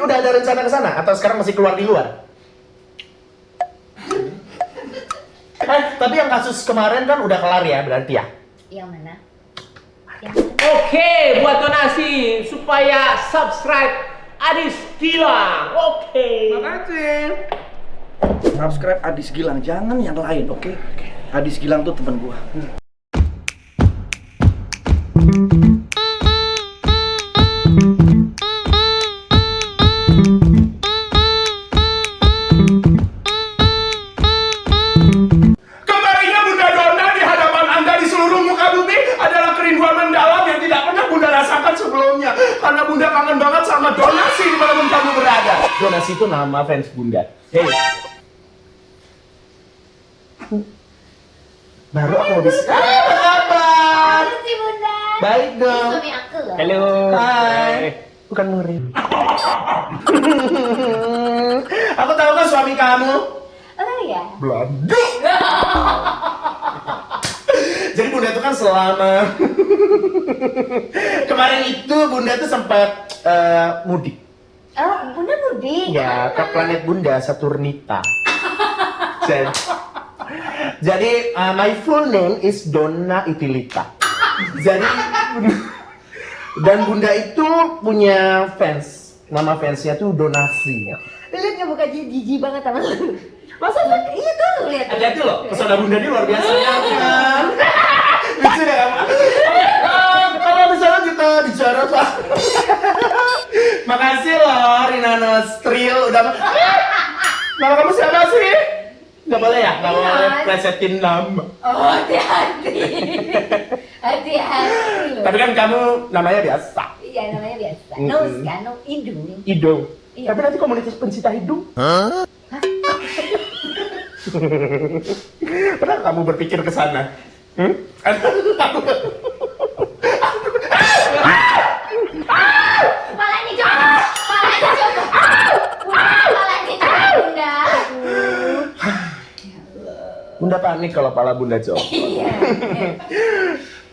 udah ada rencana ke sana atau sekarang masih keluar di luar? Tapi yang kasus kemarin kan udah kelar ya berarti ya? Yang mana? Oke, buat donasi supaya subscribe Adis Gilang. Oke. Makasih. Subscribe Adis Gilang, jangan yang lain, oke? Adis Gilang tuh temen gua. Kemarinnya Bunda Donna di hadapan Anda di seluruh muka bumi adalah kerinduan mendalam yang tidak pernah Bunda rasakan sebelumnya. Karena Bunda kangen banget sama donasi di mana kamu berada. Donasi itu nama fans Bunda. Hey. Baru aku mau bisa. Apa kabar? Halo sih Bunda. Baik dong. Suami aku loh. Halo. Hai. Bukan murid. Aku tahu kan suami kamu. Oh ya. Belanda. Jadi Bunda itu kan selama kemarin itu Bunda tuh sempat mudik. Oh, Bunda mudik. Ya, ke planet Bunda Saturnita. Jadi my full name is Donna Itilita. Jadi dan Bunda itu punya fans. Nama fansnya tuh Donasi. Lihat nggak buka jijik banget sama lu. Masa iya tuh lihat. Hati-hati loh, pesona Bunda ini luar biasa ya kan. Lucu deh kamu. Kalau misalnya kita bicara Pak. Makasih loh Rina Nostril udah. Nama kamu siapa sih? Nggak boleh ya? Nggak boleh plesetin nama. Oh, hati-hati. Hati-hati loh. Tapi kan kamu namanya biasa. Iya, namanya biasa. Nose kan, no hidung. Hidung. Iya. Tapi nanti komunitas pencinta hidung. Pernah kamu berpikir ke sana? Palanya coba. Palanya coba. Palanya coba Bunda. Bunda panik kalau pala Bunda jauh. Iya.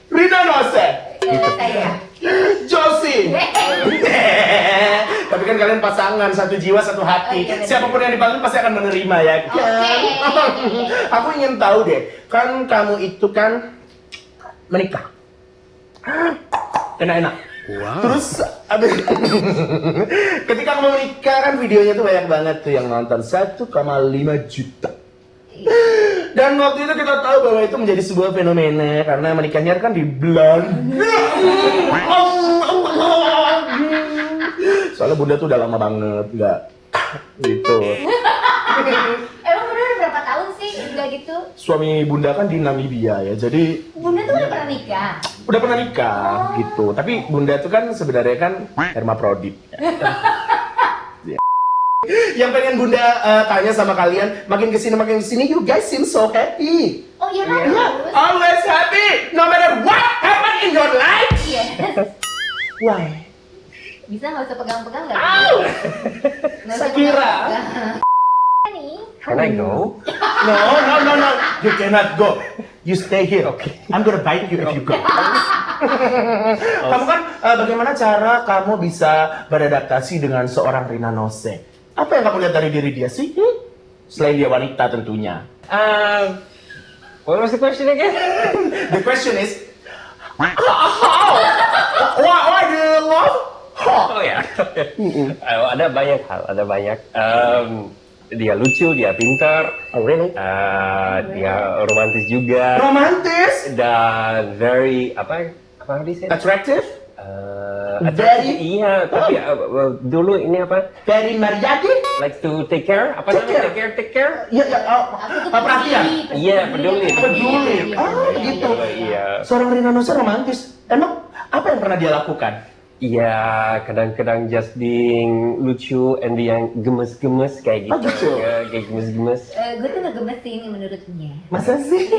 Rina Nose. Iya saya. Josie. Tapi kan kalian pasangan, satu jiwa, satu hati. Oh, iya, benar. Siapapun yang dipanggil pasti akan menerima ya kan? Oke. Aku ingin tahu deh, kan kamu itu kan menikah. Enak-enak. Wow. Terus abis ketika kamu menikah kan videonya tuh banyak banget tuh yang nonton 1,5 juta. Dan waktu itu kita tahu bahwa itu menjadi sebuah fenomena karena menikahnya kan di Belanda. Soalnya Bunda tuh udah lama banget nggak gitu. Emang Bunda udah berapa tahun sih nggak gitu? Suami Bunda kan di Namibia ya, jadi Bunda tuh udah pernah nikah. udah pernah nikah gitu. Tapi Bunda tuh kan sebenarnya kan hermaprodit. Yang pengen Bunda tanya sama kalian, makin kesini you guys seem so happy. Oh iya kan? Yeah, always happy, no matter what happen in your life. Iya. Why? Bisa nggak usah pegang-pegang nggak? Ow! Nggak usah Sakira. pegang-pegang. Nih. Can I go? No, you cannot go. You stay here, okay? I'm gonna bite you if you go. Kamu kan bagaimana cara kamu bisa beradaptasi dengan seorang Rina Nose? Apa yang kamu lihat dari diri dia sih? Selain dia wanita tentunya. What was the question again? The question is, why do you love her? Oh ya. Ada banyak hal, ada banyak. Dia lucu, dia pintar, Oh really? dia romantis juga, Romantis? dan very apa sih? Attractive? Attractive, Very- iya, tapi dulu ini apa? Very Mariati? Like to take care, apa Take namanya? care. Take care? Iya, perhatian. Iya, peduli. Peduli. Oh, Iya, gitu. Iya. Seorang Rina Nose romantis. Emang apa yang pernah dia lakukan? Iya, kadang-kadang just being lucu and dia yang gemes-gemes kayak gitu. Oh, gitu? Ya, kayak gemes-gemes. Gue tuh ngegemesin nih menurutnya. Masa sih?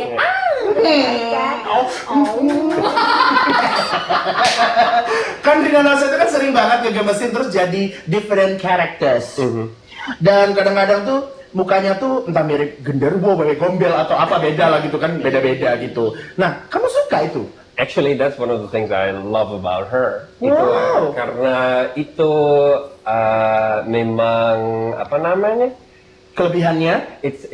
Kan Rina Nose itu kan sering banget ngegemesin terus jadi different characters. Dan kadang-kadang tuh mukanya tuh entah mirip genderuwo, bebek gombel atau apa beda lah gitu kan, beda-beda gitu. Nah, kamu suka itu? Actually, that's one of the things I love about her. Wow. Karena itu memang apa namanya? Kelebihannya? It's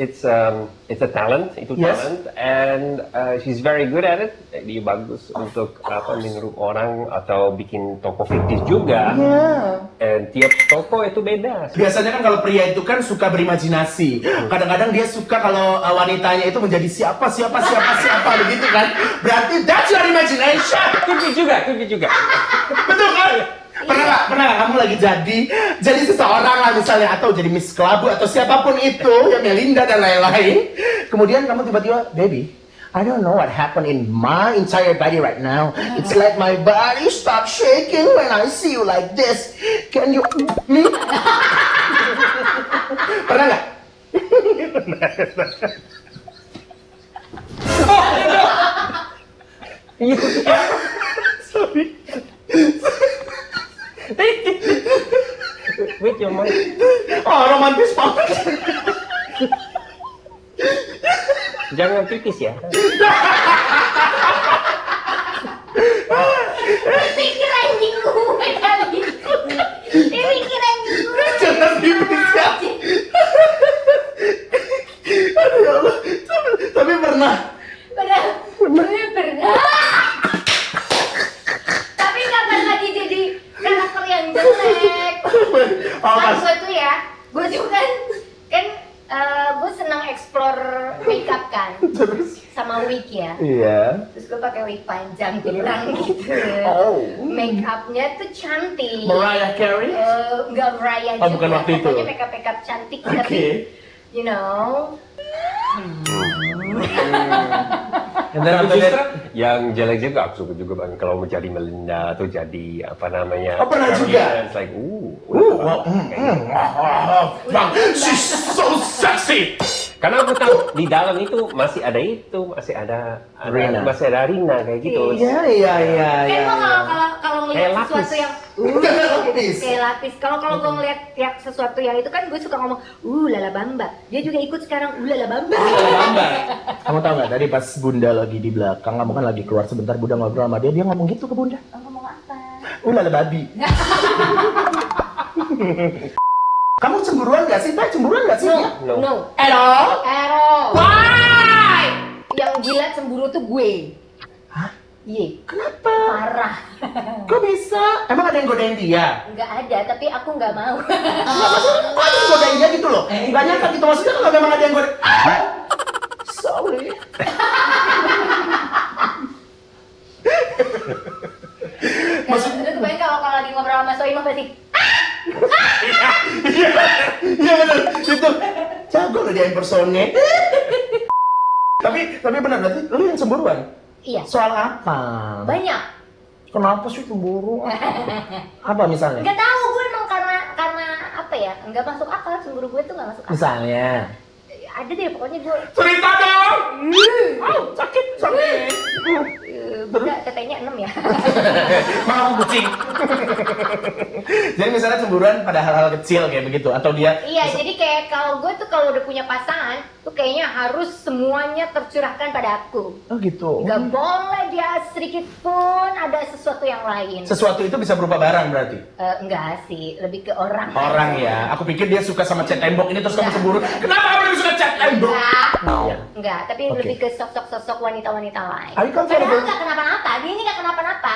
a talent, itu Yes. talent, and she's very good at it. Dia bagus untuk meniru orang atau bikin toko fiktif juga. And tiap toko itu beda. Biasanya kan kalau pria itu kan suka berimajinasi. Kadang-kadang dia suka kalau wanitanya itu menjadi siapa begitu kan. Berarti that's your imagination. Could be juga. Betul kan? Pernah nggak kamu lagi jadi seseorang lah misalnya, atau jadi Miss Kelabu atau siapapun itu, ya Melinda dan lain-lain. Kemudian kamu tiba-tiba, baby, I don't know what happened in my entire body right now. It's like my body stop shaking when I see you like this. Can you me? Pernah nggak? Sorry. With your mind. Oh, romantis banget. Jangan pipis ya. Pikir anjing gue kali. Dia pikir anjing gue. Jangan pipis ya. Aduh ya Allah. Tapi pernah. Pernah. Tapi nggak pernah jadi karakter yang jelek. Oh, Kan pas. gue tuh ya, gue juga kan gue senang explore makeup kan, Terus? sama wig ya. Iya. Terus gue pakai wig panjang pirang gitu. Oh. Makeupnya tuh cantik. Mariah Carey? Nggak Mariah Oh, juga. bukan waktu itu. Pokoknya makeup cantik Oke. tapi, you know. And then after that, Yang jelek juga aku suka juga bang kalau mau jadi Melinda atau jadi apa namanya. Oh, pernah juga? It's like wow, bang, she's so sexy. Karena aku tahu di dalam itu masih ada Rina. masih ada Rina kayak gitu. Iya. Kan gue kalau ngeliat Kayak lapis. sesuatu yang Lapis. kayak lapis. Kalau gue ngeliat ya, sesuatu yang itu kan gue suka ngomong, lala bamba. Dia juga ikut sekarang, lala bamba. Kamu tahu nggak tadi pas Bunda lagi di belakang, kamu kan lagi keluar sebentar, Bunda ngobrol sama dia ngomong gitu ke Bunda. Ngomong apa? Lala babi. Kamu cemburuan nggak sih? Teh cemburuan nggak sih? No. No. At all? Ero. Why? Yang gila cemburu tuh gue. Hah? Iya. Kenapa? Parah. Kok bisa? Emang ada yang godain dia? Nggak ada, tapi aku nggak mau. Nggak maksudnya, kok ada yang godain dia gitu loh? Nggak nyangka gitu, maksudnya kalau memang ada yang godain. Sorry. Maksudnya tuh kebayang kalau lagi ngobrol sama Soimah pasti. Iya benar, itu jago loh dia impersonate. tapi benar, berarti lu yang cemburuan? Iya. Soal apa? Banyak. Kenapa sih cemburu? Apa misalnya? Nggak tahu gue emang karena apa ya? Nggak masuk akal, cemburu gue tuh nggak masuk akal. Misalnya? Ada deh pokoknya gue. Cerita dong! Sakit. Bunda tetenya 6 ya. Mau kucing. Jadi misalnya cemburuan pada hal-hal kecil kayak begitu, atau dia? Iya, jadi kayak kalau gue tuh kalau udah punya pasangan tuh kayaknya harus semuanya tercurahkan pada aku. Oh gitu. Nggak boleh dia sedikit pun ada sesuatu yang lain. Sesuatu itu bisa berupa barang berarti? Enggak sih, lebih ke orang. Orang ya. Aku pikir dia suka sama cat tembok ini terus kamu cemburu. Kenapa kamu lebih suka cat tembok? Enggak, tapi Oke. lebih ke sosok-sosok wanita-wanita lain. Are you Padahal comfortable? nggak kenapa-napa, dia ini nggak kenapa-napa.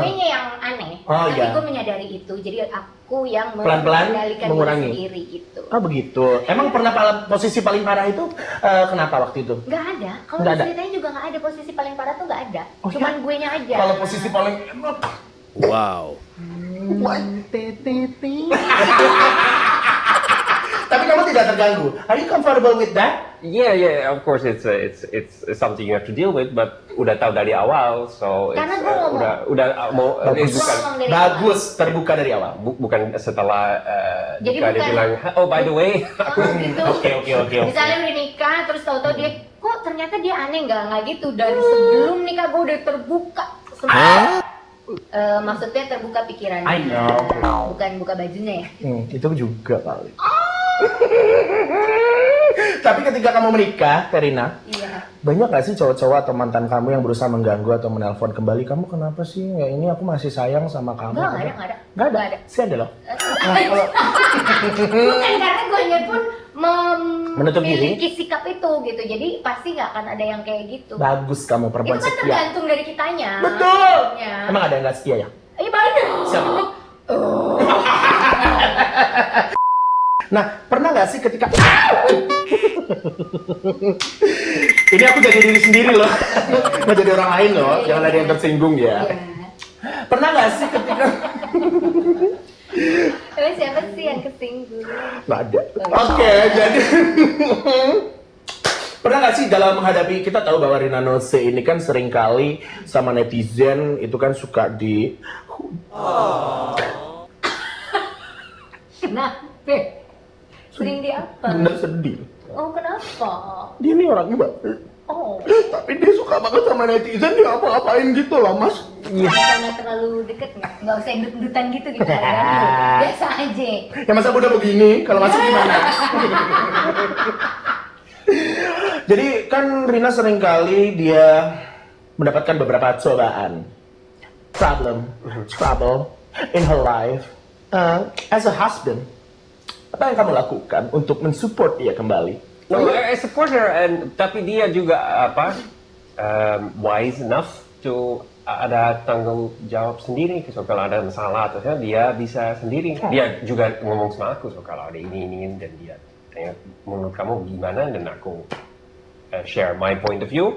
Gue yang aneh. Oh, Tapi iya. gue menyadari itu, jadi aku yang Pelan-pelan mengendalikan mengurangi. diri sendiri gitu. Oh begitu. Emang pernah posisi paling parah itu kenapa waktu itu? Nggak ada. Kalau Nggak ada? ceritanya juga nggak ada, posisi paling parah tuh nggak ada. Oh, Cuman iya? gue nya aja. Kalau posisi paling Wow. Tapi kamu tidak terganggu. Are you comfortable with that? Yeah, of course it's something you have to deal with, but udah tahu dari awal, so Karena it's, gue ngomong. udah mau Bagus. bukan Ngomong dari Bagus, terbuka dari awal. bukan setelah Jadi nikah dia bukan- bilang, oh by the way, Oh, gitu. Oke. Misalnya udah nikah, terus tahu-tahu dia, kok ternyata dia aneh nggak gitu. Dari sebelum nikah gue udah terbuka semua. Maksudnya terbuka pikirannya. I know. Bukan buka bajunya ya. Itu juga kali. Tapi ketika kamu menikah, Terina, Iya. banyak gak sih cowok-cowok atau mantan kamu yang berusaha mengganggu atau menelpon kembali, kamu kenapa sih? Ya ini aku masih sayang sama kamu. Nggak ada. Nggak ada? Sih ada loh. Nah, kalau Bukan karena gue pun Menutup diri? memiliki sikap itu gitu. Jadi pasti nggak akan ada yang kayak gitu. Bagus kamu Itu perempuan kan setia. tergantung dari kitanya. Betul. Ya. Emang ada yang nggak setia ya? Banyak. Siapa? Nah, pernah nggak sih ketika ini aku jadi diri sendiri loh, nggak jadi orang lain loh, jangan ada yang tersinggung ya. Iya. Pernah nggak sih ketika Tapi siapa sih yang kesinggung? nggak ada? Oke, jadi pernah nggak sih dalam menghadapi, kita tahu bahwa Rina Nose ini kan seringkali sama netizen itu kan suka di Kenapa? Sering di apa? bener sedih. Oh kenapa? Dia ini orangnya baik, Oh, tapi dia suka banget sama netizen, dia apa-apain gitu loh mas. karena terlalu deket nggak usah dut-dutan gitu gitu ya. Biasa aja. Ya masa udah begini, kalau masih gimana? Jadi kan Rina seringkali dia mendapatkan beberapa cobaan, trouble in her life. As a husband, apa yang kamu lakukan untuk mensupport dia kembali? No, I support her, and tapi dia juga wise enough to ada tanggung jawab sendiri. So kalau ada masalah atau dia bisa sendiri. Dia juga ngomong sama aku, so kalau ada ini dan dia tanya menurut kamu gimana, dan aku share my point of view,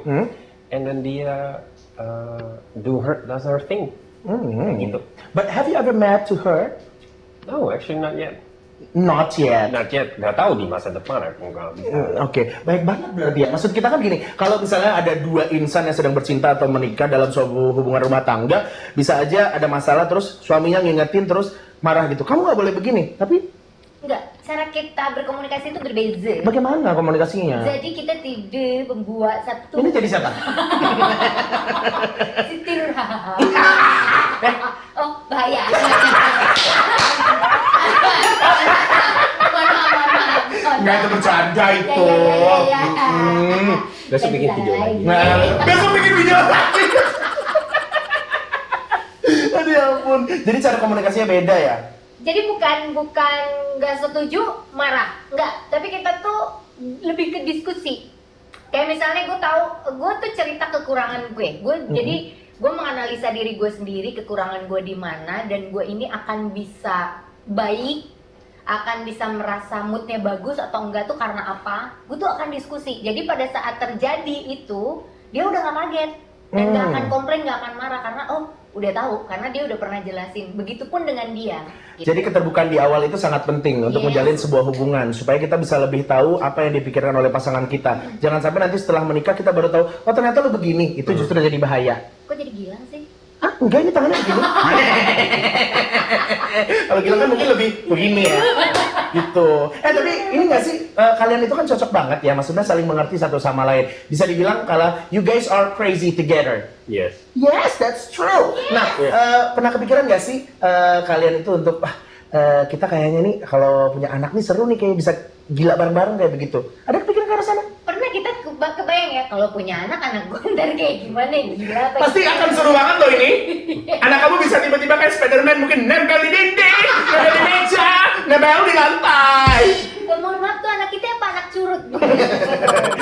and then dia does her thing. Gitu. But have you ever met to her? No, actually not yet. Not yet. Not yet. Nggak tahu di masa depan aku nggak bisa. Oke, baik banget berarti ya. Maksud kita kan gini, kalau misalnya ada dua insan yang sedang bercinta atau menikah dalam suatu hubungan rumah tangga, bisa aja ada masalah terus suaminya ngingetin terus marah gitu. Kamu nggak boleh begini, tapi Enggak, cara kita berkomunikasi itu berbeza. bagaimana komunikasinya? Jadi kita tidak membuat satu Ini jadi siapa? Siti Nurhaka. Oh, bahaya. Nggak, itu bercanda itu. Ya. Besok bikin video lagi. Nah, besok bikin video lagi. Aduh ya ampun. Jadi cara komunikasinya beda ya? Jadi bukan nggak setuju marah, nggak. Tapi kita tuh lebih ke diskusi. Kayak misalnya gue tuh cerita kekurangan gue. Jadi gue menganalisa diri gue sendiri, kekurangan gue di mana, dan gue ini akan bisa baik, akan bisa merasa moodnya bagus atau enggak tuh karena apa. Gue tuh akan diskusi. Jadi pada saat terjadi itu dia udah nggak kaget dan nggak akan komplain, nggak akan marah karena udah tahu, karena dia udah pernah jelasin. Begitupun dengan dia. Gitu. Jadi keterbukaan di awal itu sangat penting untuk Yes. menjalin sebuah hubungan supaya kita bisa lebih tahu apa yang dipikirkan oleh pasangan kita. Jangan sampai nanti setelah menikah kita baru tahu, oh ternyata lu begini. Itu justru jadi bahaya. Kok jadi Gilang sih? Ah, enggak, ini tangannya begini. Kalau Gilang kan mungkin lebih begini ya. Gitu. Tapi ini nggak sih, kalian itu kan cocok banget ya, maksudnya saling mengerti satu sama lain. Bisa dibilang kalau you guys are crazy together. Yes. Yes, that's true. Nah, pernah kepikiran nggak sih kalian itu untuk kita kayaknya nih kalau punya anak nih seru nih, kayak bisa gila bareng-bareng kayak begitu. Ada kepikiran ke arah sana? Pernah kita kebayang ya kalau punya anak gue ntar kayak gimana ya, gila apa Pasti gimana? akan seru banget loh ini. Anak kamu bisa tiba-tiba kayak Spiderman, mungkin nempel di dinding, nempel di meja, nempel di lantai. Mohon maaf tuh anak kita apa anak curut?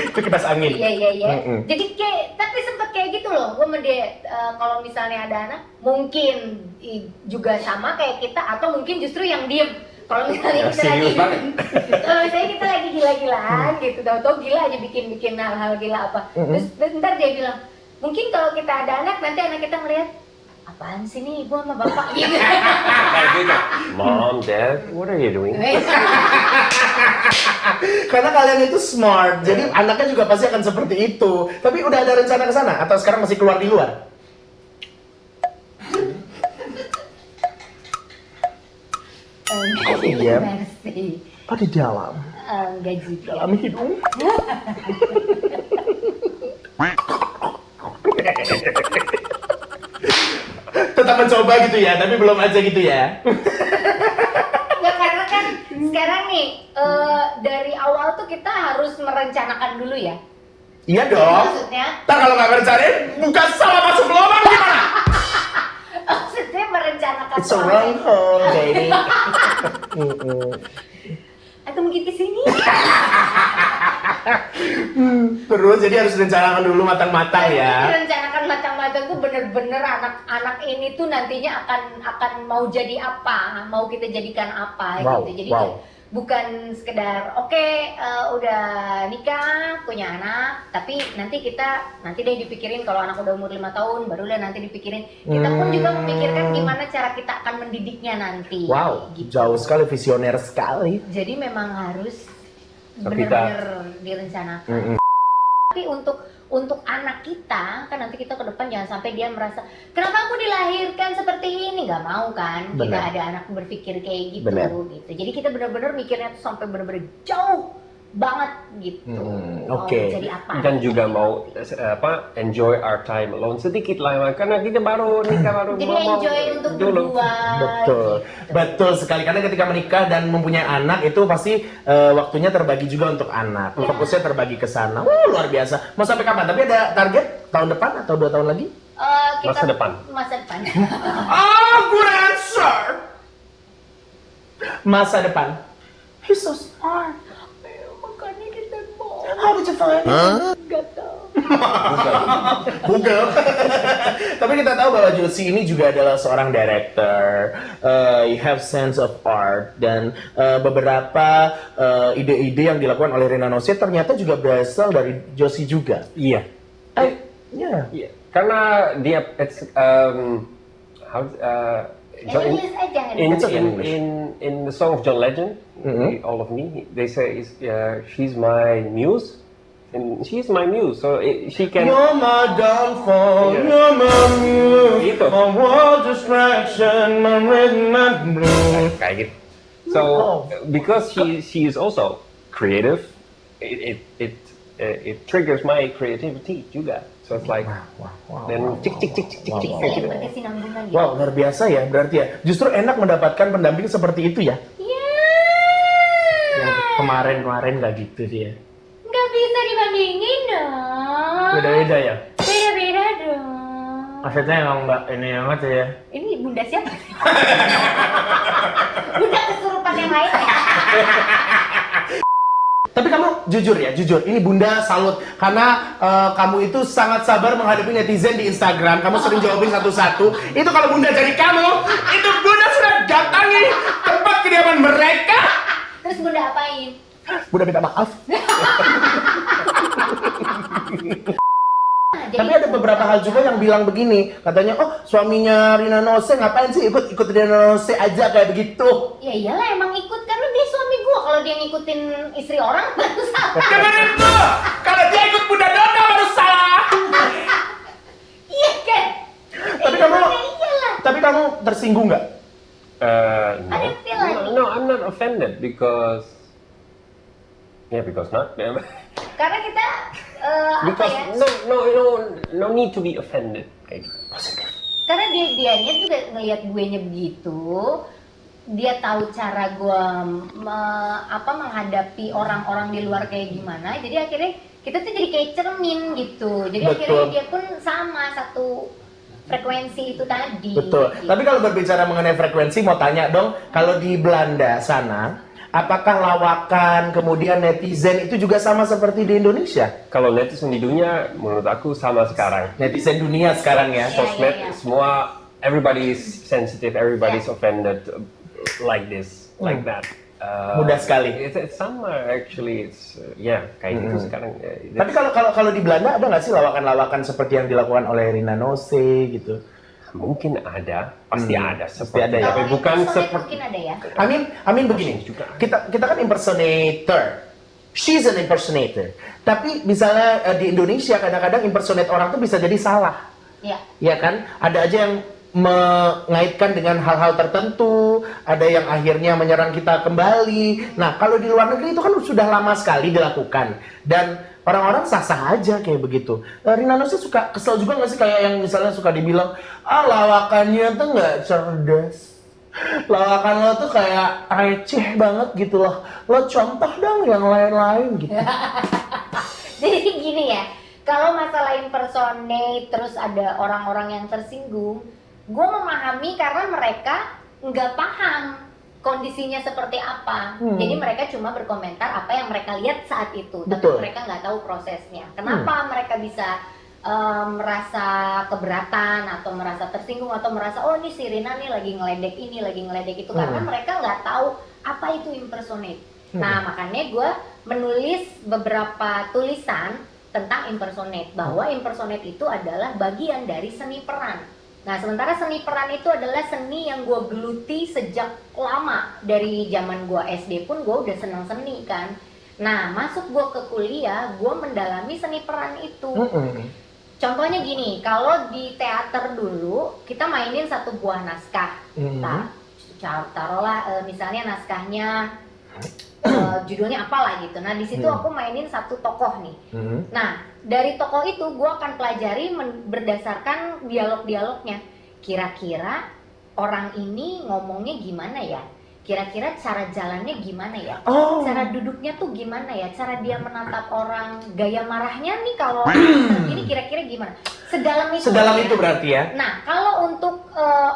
Itu kipas angin. Iya. Jadi kayak, tapi sempet kayak gitu loh. Gue sama dia, kalau misalnya ada anak, mungkin juga sama kayak kita, atau mungkin justru yang diem. Kalau misalnya kita lagi, Serius banget. kalau misalnya kita lagi gila-gilaan gitu, tau-tau gila aja bikin hal-hal gila apa. Terus bentar dia bilang, mungkin kalau kita ada anak, nanti anak kita ngeliat, apaan sih nih ibu sama bapak gitu. Kayak gitu. Mom, Dad, what are you doing? Karena kalian itu smart, jadi anaknya juga pasti akan seperti itu. Tapi udah ada rencana ke sana atau sekarang masih keluar di luar? Iya. Mercy. Oh, di dalam. Enggak juga. Dalam hidung. Tetap mencoba gitu ya, tapi belum aja gitu ya. Ya karena kan sekarang nih dari awal tuh kita harus merencanakan dulu ya. Iya Jadi dong. maksudnya, Ntar kalau nggak merencanain, bukan salah masuk lubang gimana? maksudnya merencanakan It's a wrong hole, baby. atau mungkin kesini. Terus jadi harus direncanakan dulu matang-matang ya. Direncanakan matang-matang tuh bener-bener anak-anak ini tuh nantinya akan mau jadi apa, mau kita jadikan apa Wow, gitu. Jadi wow. kan bukan sekedar oke, udah nikah punya anak, tapi nanti deh dipikirin kalau anak udah umur 5 tahun barulah nanti dipikirin. Kita pun juga memikirkan gimana cara kita akan mendidiknya nanti. Wow, gitu. jauh sekali, visioner sekali. Jadi memang harus So, benar-benar direncanakan. Tapi untuk anak kita kan nanti kita ke depan jangan sampai dia merasa kenapa aku dilahirkan seperti ini, nggak mau kan. Kita Benar. ada anak berpikir kayak gitu. Benar. Gitu. Jadi kita benar-benar mikirnya tuh sampai benar-benar jauh banget gitu. Mau oke. jadi apa? Dan juga mau enjoy our time alone sedikit lah, karena kita baru nikah baru Jadi mau enjoy untuk dulu. berdua. Betul, gitu. betul sekali. Karena ketika menikah dan mempunyai anak itu pasti waktunya terbagi juga untuk anak. Fokusnya terbagi ke sana. Luar biasa. Mau sampai kapan? Tapi ada target tahun depan atau 2 tahun lagi? Masa depan. Masa depan. Good answer. Masa depan. He's so smart. Makanya kita mau. How did you find it? Gak tahu. Google. Tapi kita tahu bahwa Josie ini juga adalah seorang director, you have sense of art, dan beberapa ide-ide yang dilakukan oleh Rina Nose ternyata juga berasal dari Josie juga. Iya. Ya. Iya. Karena dia English aja nggak in, bisa. in the song of John Legend, All of Me, they say she's my muse, and she's my muse, so she can. You're my downfall, Yeah. you're my muse, Gitu. my world distraction, my rhythm and blues. Kayak gitu. So because she is also creative, it triggers my creativity juga. So it's like then cik cik cik cik cik cik kayak Saling gitu. berkesinambungan gitu. Wow, luar biasa ya, berarti ya. Justru enak mendapatkan pendamping seperti itu ya. Iya. Yang kemarin-kemarin nggak gitu dia. Nggak bisa dibandingin dong. Beda-beda ya. Beda-beda dong. Maksudnya emang nggak ini banget ya. Ini bunda siapa? Bunda kesurupan yang lain ya? Tapi kamu jujur ya, jujur. Ini Bunda salut karena kamu itu sangat sabar menghadapi netizen di Instagram. Kamu sering jawabin satu-satu. Itu kalau Bunda jadi kamu, itu Bunda sudah datangi tempat kediaman mereka. Terus bunda apain? Bunda minta maaf. Jadi Tapi ada beberapa hal juga yang bilang begini, katanya, oh suaminya Rina Nose ngapain sih ikut Rina Nose aja kayak begitu. ya iyalah emang ikut karena dia suami gua. Kalau dia ngikutin istri orang baru salah. Dengerin tuh, kalau dia ikut Bunda Dona baru salah. Iya kan? Tapi kamu, Iyalah. tapi kamu tersinggung nggak? No. I don't feel like it. No, I'm not offended because not. Karena kita apa Because ya? no need to be offended. Kayak gitu. Karena dianya juga ngelihat gue nya begitu, dia tahu cara gue menghadapi orang-orang di luar kayak gimana, jadi akhirnya kita tuh jadi kayak cermin gitu. Jadi Betul. akhirnya dia pun sama satu frekuensi itu tadi. Betul. gitu. Tapi kalau berbicara mengenai frekuensi, mau tanya dong, kalau di Belanda sana, apakah lawakan kemudian netizen itu juga sama seperti di Indonesia? Kalau netizen di dunia, menurut aku sama sekarang. Netizen dunia sekarang ya. Sosmed iya. semua, everybody's sensitive, everybody's offended like this, like that. Mudah sekali. It's sama actually, it's kayak gitu sekarang. Tapi kalau di Belanda ada nggak sih lawakan-lawakan seperti yang dilakukan oleh Rina Nose gitu? mungkin ada, pasti ada, Pasti ada ya. tapi bukan seperti mungkin ada ya. Amin begini. Kita kan impersonator. She's an impersonator. Tapi misalnya di Indonesia kadang-kadang impersonate orang tuh bisa jadi salah. Iya. Ya kan? Ada aja yang mengaitkan dengan hal-hal tertentu, ada yang akhirnya menyerang kita kembali. Nah, kalau di luar negeri itu kan sudah lama sekali dilakukan dan orang-orang sah-sah aja kayak begitu. Rina Nose suka kesel juga nggak sih kayak yang misalnya suka dibilang, lawakannya tuh nggak cerdas, lawakan lo tuh kayak receh banget gitu loh. Lo contoh dong yang lain-lain gitu. Jadi gini ya, kalau masalah impersonate terus ada orang-orang yang tersinggung, gue memahami karena mereka nggak paham kondisinya seperti apa. Jadi mereka cuma berkomentar apa yang mereka lihat saat itu, tapi Betul. mereka nggak tahu prosesnya. Kenapa mereka bisa merasa keberatan atau merasa tersinggung atau merasa oh ini si Rina nih lagi ngeledek itu karena mereka nggak tahu apa itu impersonate. Nah makanya gue menulis beberapa tulisan tentang impersonate, bahwa impersonate itu adalah bagian dari seni peran. Nah sementara seni peran itu adalah seni yang gue geluti sejak lama, dari zaman gue SD pun gue udah seneng seni kan. Nah masuk gue ke kuliah, gue mendalami seni peran itu. Contohnya gini, kalau di teater dulu kita mainin satu buah naskah. Nah, taruhlah misalnya naskahnya judulnya apalah gitu. Nah di situ aku mainin satu tokoh nih. Nah dari tokoh itu gue akan pelajari berdasarkan dialog-dialognya. Kira-kira orang ini ngomongnya gimana ya? Kira-kira cara jalannya gimana ya? Cara duduknya tuh gimana ya? Cara dia menatap orang, gaya marahnya nih kalau ini kira-kira gimana? Sedalam itu. Sedalam ya. itu berarti ya. Nah kalau untuk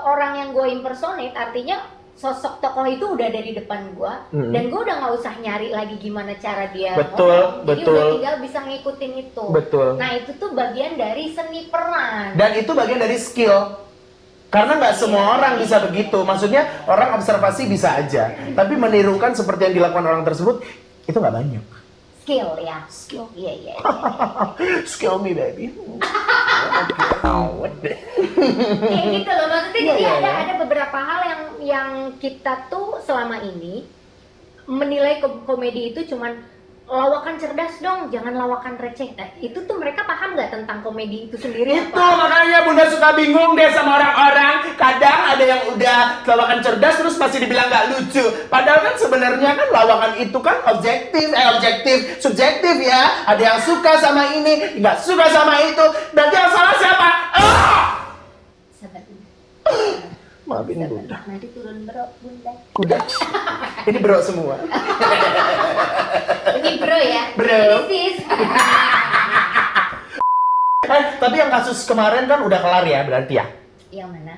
orang yang gue impersonate, artinya sosok tokoh itu udah ada di depan gua dan gua udah nggak usah nyari lagi gimana cara dia ngomong. Jadi udah tinggal bisa ngikutin itu. Nah itu tuh bagian dari seni peran. Dan itu bagian dari skill. Karena nggak semua orang bisa begitu. Maksudnya orang observasi bisa aja, tapi menirukan seperti yang dilakukan orang tersebut itu nggak banyak. Skill ya. Skill. Iya. Skill me baby. Kayak gitu loh, maksudnya jadi ada beberapa hal yang kita tuh selama ini menilai komedi itu cuman lawakan cerdas dong, jangan lawakan receh. Nah, itu tuh mereka paham nggak tentang komedi itu sendiri? Itu makanya Bunda suka bingung deh sama orang-orang. Kadang ada yang udah lawakan cerdas terus masih dibilang nggak lucu. Padahal kan sebenarnya kan lawakan itu kan subjektif ya. Ada yang suka sama ini, nggak suka sama itu. Berarti yang salah siapa? Sabar Bunda. Maafin Bunda. Nanti turun bro, Bunda. Udah. Ini bro semua. Ini bro ya. Bro. Ini sis. Tapi yang kasus kemarin kan udah kelar ya berarti ya? Yang mana?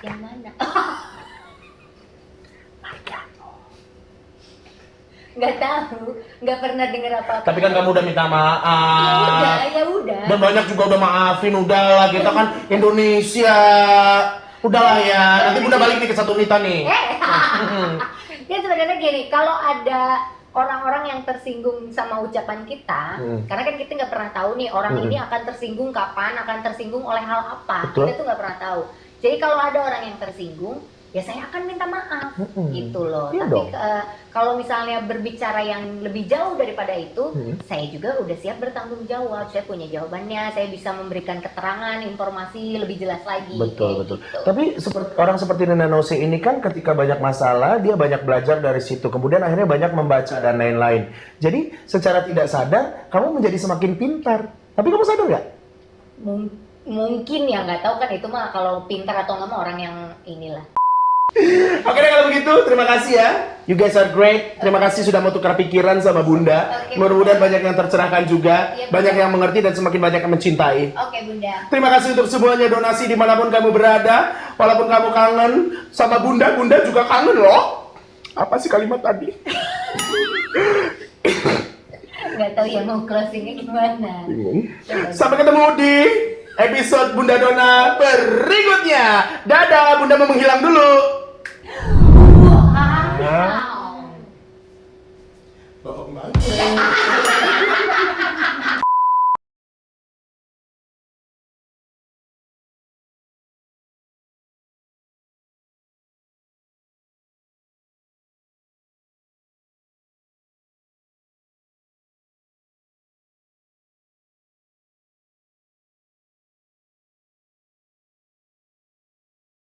Yang mana? Nggak tahu, nggak pernah dengar apa-apa. Tapi kan kamu udah minta maaf. Ya udah. Dan banyak juga udah maafin, udahlah kita kan Indonesia. Udahlah ya, nanti Bunda balik nih ke satu Nita nih. Ya sebenarnya gini, kalau ada orang-orang yang tersinggung sama ucapan kita, karena kan kita nggak pernah tahu nih orang ini akan tersinggung kapan, akan tersinggung oleh hal apa. Betul. Kita tuh nggak pernah tahu. Jadi kalau ada orang yang tersinggung, ya saya akan minta maaf, gitu loh. Iya Tapi dong. kalau misalnya berbicara yang lebih jauh daripada itu, saya juga udah siap bertanggung jawab. Saya punya jawabannya, saya bisa memberikan keterangan, informasi lebih jelas lagi. Betul. Gitu. Tapi orang seperti Nina Nose ini kan ketika banyak masalah dia banyak belajar dari situ. Kemudian akhirnya banyak membaca dan lain-lain. Jadi secara tidak sadar kamu menjadi semakin pintar. Tapi kamu sadar nggak? Mungkin ya, nggak tahu kan, itu mah kalau pintar atau nggak mah orang yang inilah. Oke deh kalau begitu, terima kasih ya. You guys are great. Terima kasih sudah mau tukar pikiran sama Bunda. Oke, Mudah-mudahan banyak yang tercerahkan juga, Iya, banyak yang mengerti dan semakin banyak yang mencintai. Oke Bunda. Terima kasih untuk semuanya donasi dimanapun kamu berada. Walaupun kamu kangen sama Bunda, Bunda juga kangen loh. Apa sih kalimat tadi? Nggak tahu ya mau closingnya gimana. Sampai ketemu di episode Bunda Dona berikutnya. Dadah, Bunda mau menghilang dulu. Wow.